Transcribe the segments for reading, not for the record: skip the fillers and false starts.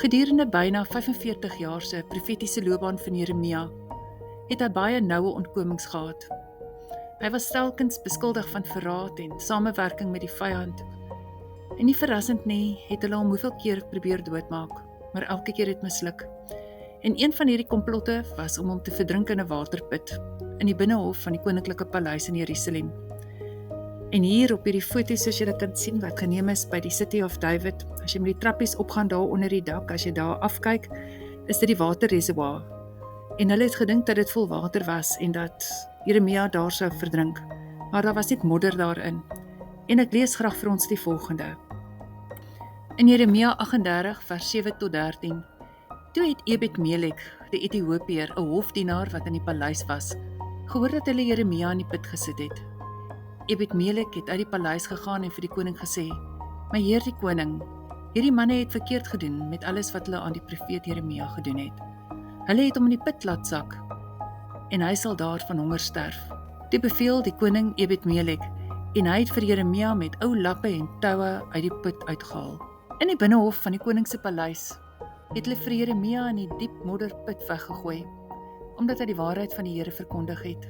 Gedurende byna 45 jaar se profetiese loopbaan van Jeremia het hy baie noue ontkomings gehad. Hy was telkens beskuldig van verraad en samewerking met die vyand. En nie verrassend nie, het hulle hom hoeveel keer probeer doodmaak, maar elke keer het misluk. En een van hierdie komplotte was om hom te verdrink in 'n waterput in die binnehof van die koninklike paleis in Jerusalem. En hier op hierdie foto, soos julle kan sien, wat geneem is by die City of David, as jy met die trappies opgaan daar onder die dak, as jy daar afkyk, is dit die waterreservoir. En hulle het gedink dat dit vol water was en dat Jeremia daar sou verdrink, maar daar was net modder daarin. En ek lees graag vir ons die volgende. In Jeremia 38 vers 7 tot 13. Toe het Ebed-Melek, die Ethiopiër, 'n hofdienaar wat in die paleis was, gehoor dat hulle Jeremia in die put gesit het. Ebed-Melek het uit die paleis gegaan en vir die koning gesê: "My heer die koning, hierdie manne het verkeerd gedoen met alles wat hulle aan die profeet Jeremia gedoen het. Hulle het hom in die put laat sak en hy sal daar van honger sterf." Toe beveel die koning Ebed-Melek en hy het vir Jeremia met ou lappe en toue uit die put uitgehaal. In die binnehof van die koning se paleis het hulle vir Jeremia in die diep modderput weggegooi, omdat hy die waarheid van die Here verkondig het.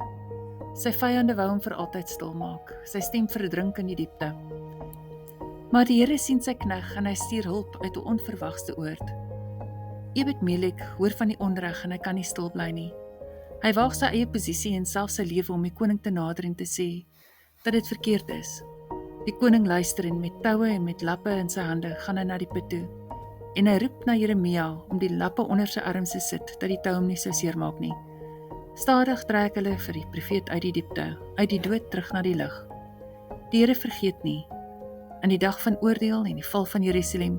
Sy vyande wou hom vir altyd stilmaak, sy stem verdrink in die diepte. Maar die Here sien sy knegg en hy stuur hulp uit 'n onverwagste oord. Ebed-Melek hoor van die onreg en hy kan nie stil bly nie. Hy waag sy eie posisie en selfs sy lewe om die koning te nader en te sê dat dit verkeerd is. Die koning luister en met toue en met lappe in sy hande gaan hy na die put toe. En hy roep na Jeremia om die lappe onder sy arms te sit, dat die tou hom nie sou seermaak nie. Stadig trek hulle vir die profeet uit die diepte, uit die dood terug na die lig. Die Here vergeet nie. In die dag van oordeel en die val van Jerusalem,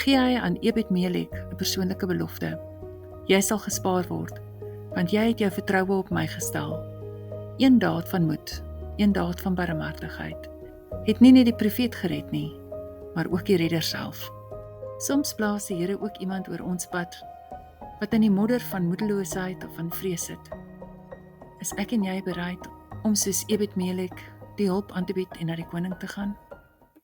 gee hy aan Ebed-Melek 'n persoonlike belofte. Jy sal gespaar word, want jy het jou vertroue op my gestel. Een daad van moed, een daad van barmhartigheid, het nie net die profeet gered nie, maar ook die redder self. Soms plaas die Here ook iemand oor ons pad, wat in die modder van moedeloosheid of van vrees sit. Is ek en jy bereid om soos Ebed-Melek die hulp aan te bied en na die koning te gaan?